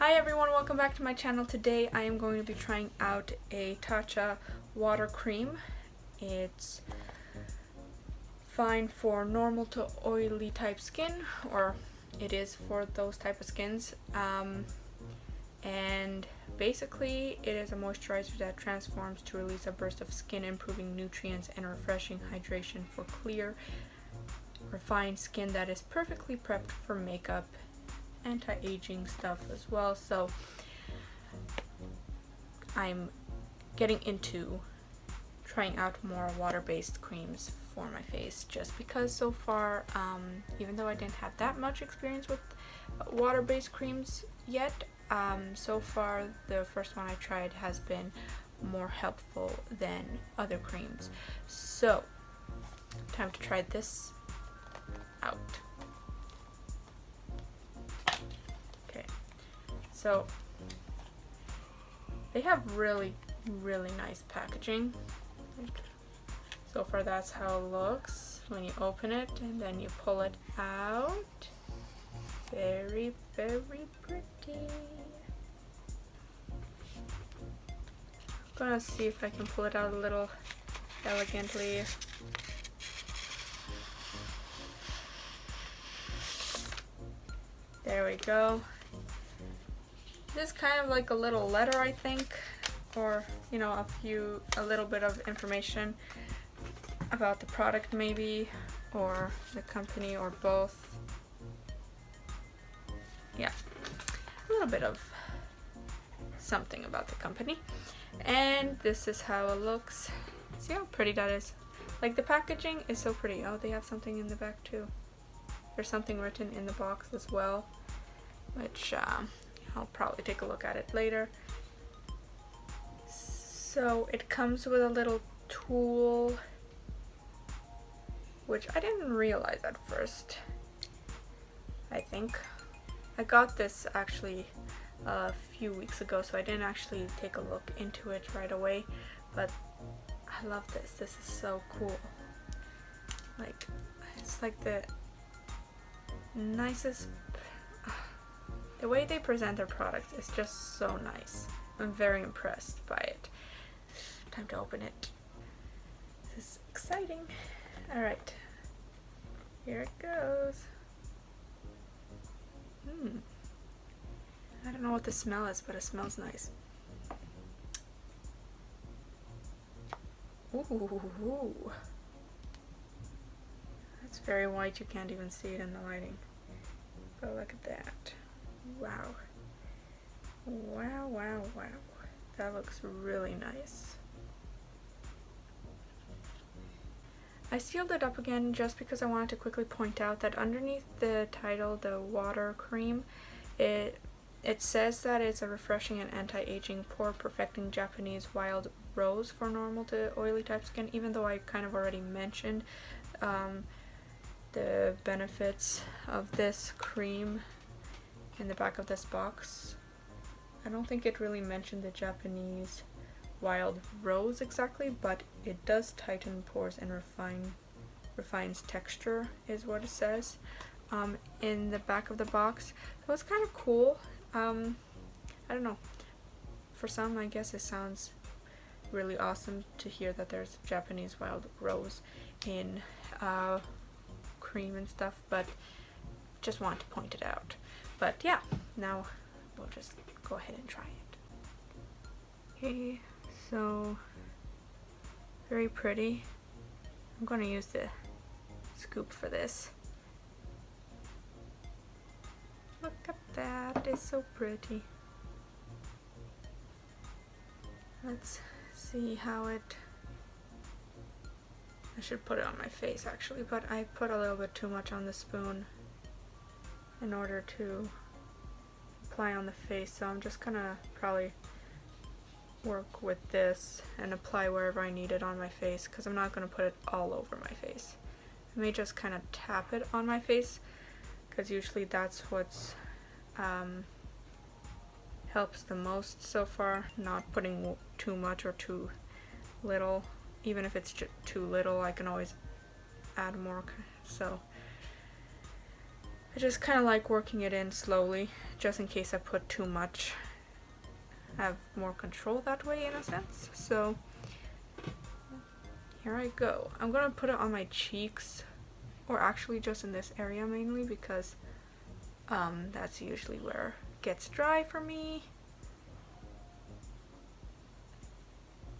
Hi everyone, welcome back to my channel. Today I am going to be trying out a Tatcha water cream. It's fine for normal to oily type skin, or it is for those type of skins. And basically it is a moisturizer that transforms to release a burst of skin improving nutrients and refreshing hydration for clear, refined skin that is perfectly prepped for makeup, anti-aging stuff as well. So I'm getting into trying out more water-based creams for my face, just because so far, even though I didn't have that much experience with water-based creams yet, so far the first one I tried has been more helpful than other creams. So time to try this out. Okay, so they have really nice packaging. So far that's how it looks when you open it, and then you pull it out. Very pretty. I'm gonna see if I can pull it out a little elegantly. There we go. This is kind of like a little letter, I think, or you know, a little bit of information about the product maybe, or the company, or both. Yeah, a little bit of something about the company. And this is how it looks. See how pretty that is? Like, the packaging is so pretty. Oh, they have something in the back too. There's something written in the box as well, which I'll probably take a look at it later. So it comes with a little tool, which I didn't realize at first. I think I got this actually a few weeks ago, so I didn't actually take a look into it right away, but I love this. This is so cool. Like, it's like the nicest, the way they present their products is just so nice. I'm very impressed by it. Time to open it. This is exciting. Alright, here it goes. I don't know what the smell is, but it smells nice. Ooh, that's very white. You can't even see it in the lighting. But look at that. Wow. Wow. That looks really nice. I sealed it up again just because I wanted to quickly point out that underneath the title, the water cream, it says that it's a refreshing and anti-aging pore-perfecting Japanese wild rose for normal to oily type skin, even though I kind of already mentioned the benefits of this cream in the back of this box. I don't think it really mentioned the Japanese wild rose exactly, but it does tighten pores and refines texture is what it says in the back of the box. So it's kind of cool. I don't know, for some I guess it sounds really awesome to hear that there's Japanese wild rose in cream and stuff, but just want to point it out. But yeah, now we'll just go ahead and try it. Okay, so very pretty. I'm gonna use the scoop for this. Look at that, it's so pretty. Let's see how it... I should put it on my face actually, but I put a little bit too much on the spoon in order to apply on the face, so I'm just gonna probably work with this and apply wherever I need it on my face, because I'm not gonna put it all over my face. I may just kind of tap it on my face, because usually that's what's helps the most so far, not putting too much or too little. Even if it's too little, I can always add more, so I just kind of like working it in slowly just in case I put too much, have more control that way in a sense. So here I go. I'm gonna put it on my cheeks, or actually just in this area mainly, because that's usually where it gets dry for me.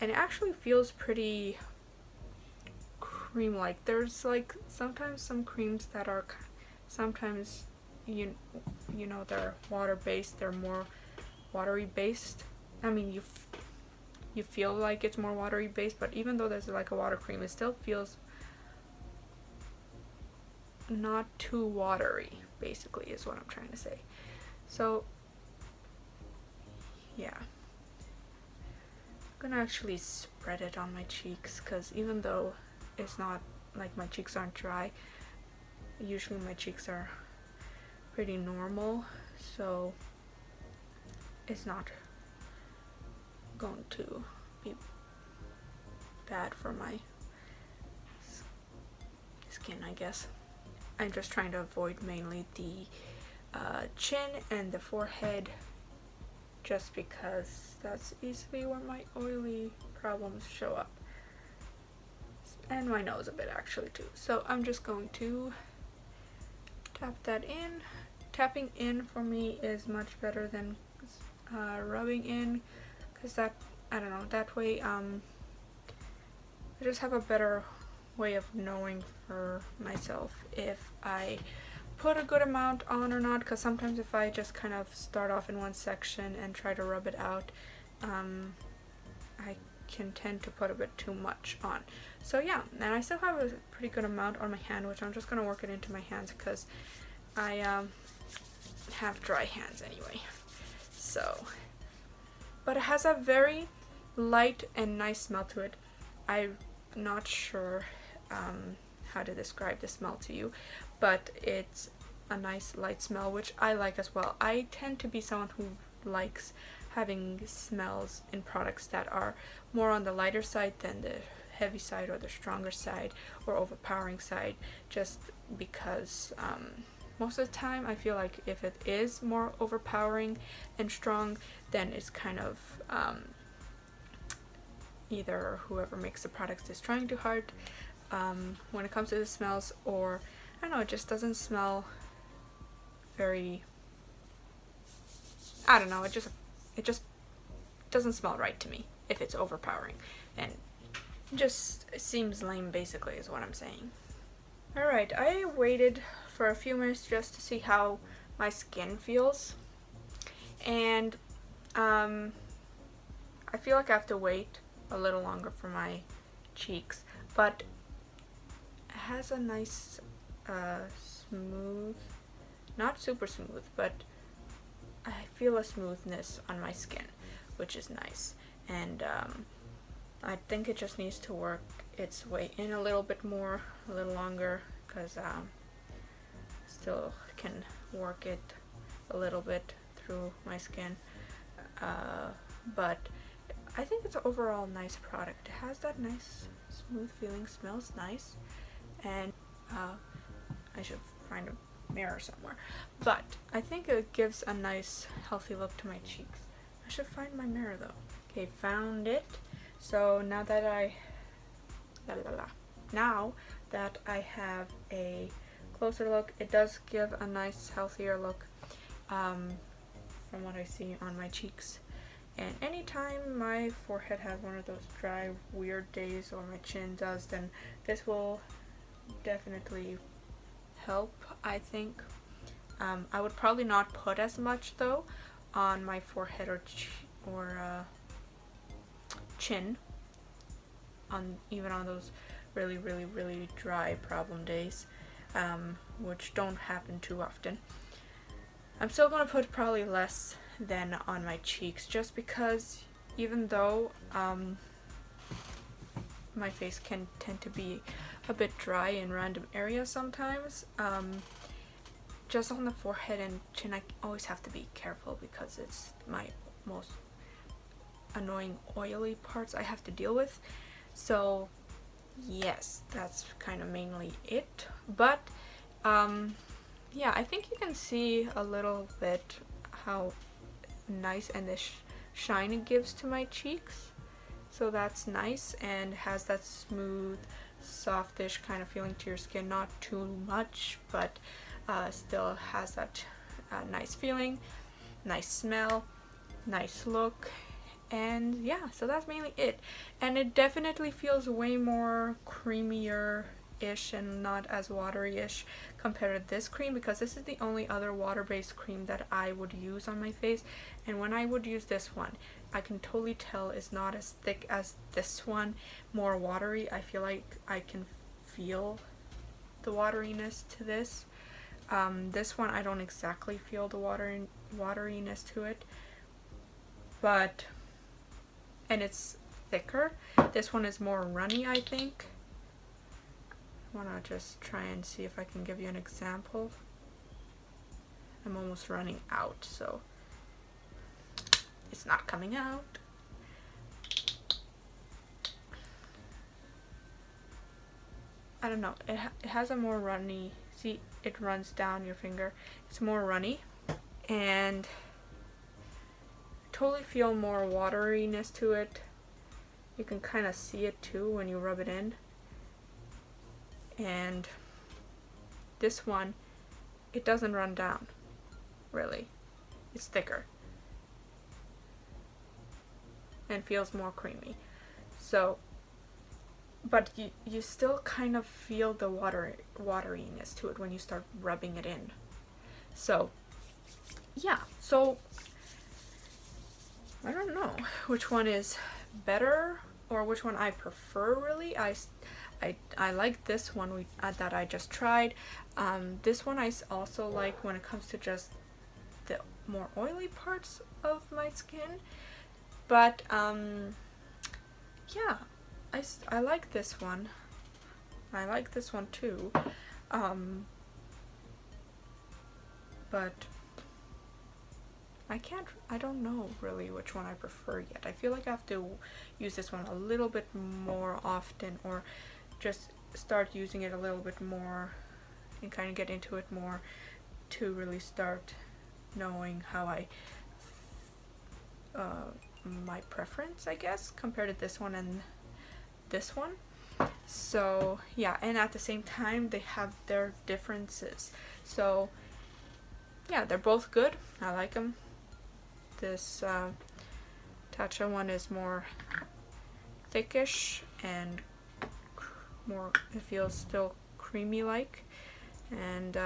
And it actually feels pretty cream-like. There's like sometimes some creams that are sometimes you know they're water-based, they're more watery based. I mean, you feel like it's more watery based, but even though there's like a water cream, it still feels not too watery, basically, is what I'm trying to say. So yeah, I'm gonna actually spread it on my cheeks, because even though it's not like my cheeks aren't dry, usually my cheeks are pretty normal, so it's not going to be bad for my skin, I guess. I'm just trying to avoid mainly the chin and the forehead, just because that's easily where my oily problems show up. And my nose a bit actually too. So I'm just going to tap that in. Tapping in for me is much better than rubbing in, because that, I don't know, that way I just have a better way of knowing for myself if I put a good amount on or not, because sometimes if I just kind of start off in one section and try to rub it out, I can tend to put a bit too much on. So yeah, and I still have a pretty good amount on my hand, which I'm just going to work it into my hands because I have dry hands anyway. So, but it has a very light and nice smell to it. I'm not sure how to describe the smell to you, but it's a nice light smell, which I like as well. I tend to be someone who likes having smells in products that are more on the lighter side than the heavy side or the stronger side or overpowering side, just because most of the time I feel like if it is more overpowering and strong, then it's kind of either whoever makes the products is trying too hard when it comes to the smells, or I don't know, it just doesn't smell very, I don't know, it just doesn't smell right to me if it's overpowering, and just seems lame basically is what I'm saying. Alright, I waited for a few minutes just to see how my skin feels, and I feel like I have to wait a little longer for my cheeks, but it has a nice smooth, not super smooth, but I feel a smoothness on my skin, which is nice, and I think it just needs to work its way in a little bit more, a little longer, because still can work it a little bit through my skin, but I think it's an overall nice product. It has that nice smooth feeling, smells nice, and I should find a mirror somewhere, but I think it gives a nice healthy look to my cheeks. I should find my mirror though. Okay, found it. So now that I have a closer look, it does give a nice healthier look from what I see on my cheeks. And anytime my forehead has one of those dry weird days, or my chin does, then this will definitely help, I think. I would probably not put as much though on my forehead or chin, on even on those really dry problem days, which don't happen too often. I'm still gonna put probably less than on my cheeks, just because even though my face can tend to be a bit dry in random areas sometimes, just on the forehead and chin I always have to be careful, because it's my most annoying oily parts I have to deal with. So yes, that's kind of mainly it, but yeah, I think you can see a little bit how nice and the shine it gives to my cheeks. So that's nice, and has that smooth, softish kind of feeling to your skin. Not too much, but still has that nice feeling, nice smell, nice look. And yeah, so that's mainly it. And it definitely feels way more creamier-ish and not as watery-ish compared to this cream, because this is the only other water-based cream that I would use on my face. And when I would use this one, I can totally tell it's not as thick as this one, more watery. I feel like I can feel the wateriness to this. This one I don't exactly feel the wateriness to it, but and it's thicker. This one is more runny, I think. I want to just try and see if I can give you an example. I'm almost running out, so it's not coming out. I don't know. It has a more runny, see, it runs down your finger. It's more runny, and totally feel more wateriness to it. You can kind of see it too when you rub it in. And this one, it doesn't run down, really. It's thicker and feels more creamy. So, but you still kind of feel the wateriness to it when you start rubbing it in. So yeah, so I don't know which one is better or which one I prefer, really. I like this one that I just tried. This one I also like when it comes to just the more oily parts of my skin. But yeah, I like this one. I like this one too. But I don't know really which one I prefer yet. I feel like I have to use this one a little bit more often, or just start using it a little bit more and kind of get into it more to really start knowing how my preference, I guess, compared to this one and this one. So yeah, and at the same time they have their differences. So yeah, they're both good. I like them. This Tatcha one is more thickish and more, it feels still creamy like, and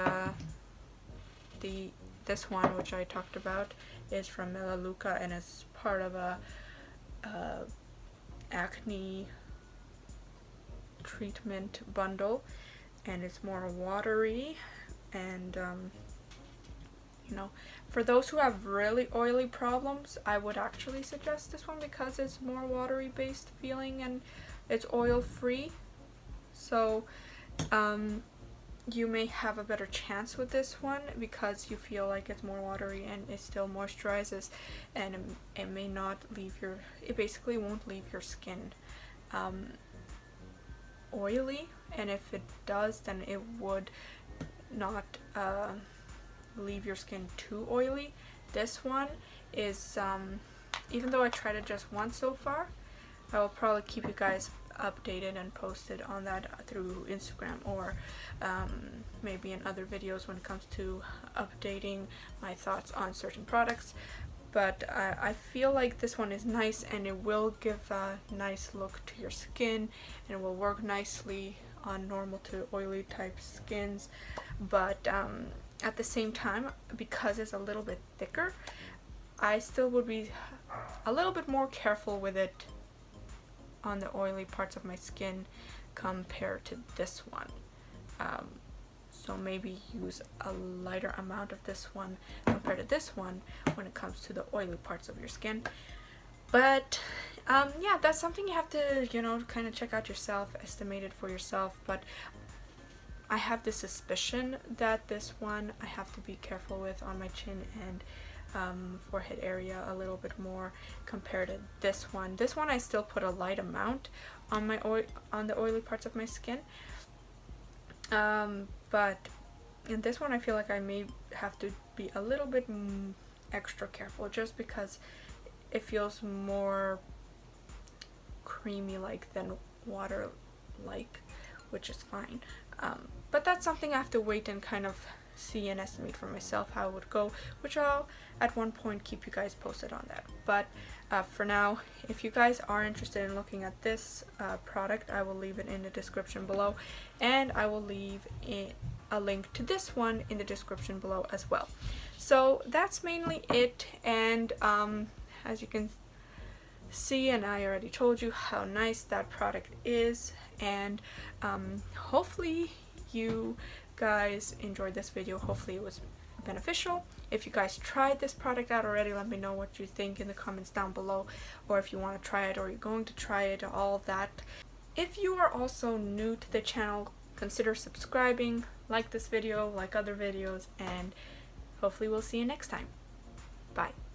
this one, which I talked about, is from Melaleuca, and it's part of a acne treatment bundle, and it's more watery, and you know, for those who have really oily problems, I would actually suggest this one because it's more watery based feeling and it's oil free. So you may have a better chance with this one because you feel like it's more watery and it still moisturizes, and it may not leave it basically won't leave your skin oily, and if it does, then it would not leave your skin too oily. This one is, even though I tried it just once so far, I will probably keep you guys updated and posted on that through Instagram, or maybe in other videos when it comes to updating my thoughts on certain products. But I feel like this one is nice, and it will give a nice look to your skin, and it will work nicely on normal to oily type skins. But at the same time, because it's a little bit thicker, I still would be a little bit more careful with it on the oily parts of my skin compared to this one. So maybe use a lighter amount of this one compared to this one when it comes to the oily parts of your skin. But yeah, that's something you have to, you know, kind of check out yourself, estimate it for yourself. But I have this suspicion that this one I have to be careful with on my chin and forehead area a little bit more compared to this one. This one I still put a light amount on on the oily parts of my skin. But in this one I feel like I may have to be a little bit extra careful just because it feels more creamy like than water like, which is fine. But that's something I have to wait and kind of see and estimate for myself how it would go, which I'll at one point keep you guys posted on that. But for now, if you guys are interested in looking at this product, I will leave it in the description below, and I will leave a link to this one in the description below as well. So that's mainly it, and as you can see, and I already told you how nice that product is, and hopefully you guys enjoyed this video. Hopefully it was beneficial. If you guys tried this product out already, let me know what you think in the comments down below, or if you want to try it or you're going to try it, all of that. If you are also new to the channel, consider subscribing, like this video, like other videos, and hopefully we'll see you next time. Bye.